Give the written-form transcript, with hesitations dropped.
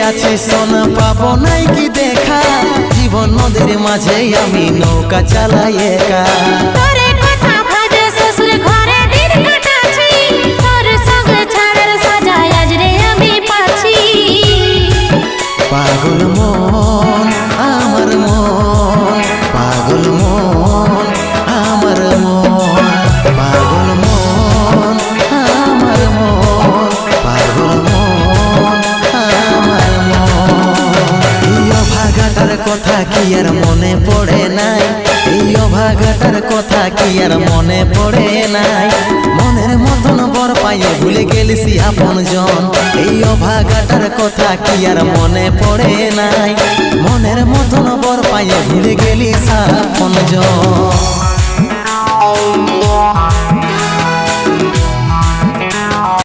আছি সোনা পাবো নাই কি দেখা, জীবন নদীর মাঝে আমি নৌকা চালাই একা। তোরে কথা ভাবে শ্বশুর ঘরে দিন কাটাচ্ছি, তোর সঙ্গে ছাড়ার সাজা আজ রে আমি পাচ্ছি। পাগল মন আমার মন, পাগল মন আমার মন, পাগল মন আমার মন, পাগল মন আমার মন। এই অভাগাটার কথা কি আর মনে পড়ে নাই, এই অভাগাটার কথা কি আর মনে পড়ে নাই। মনের মতন বর পাইয়ে ভুলে গেলিস আপন জন, এই অভাগাটার কথা কি আর মনে পড়ে নাই। মনের মতন বর পাইয়ে ভুলে গেলিস আপন জন।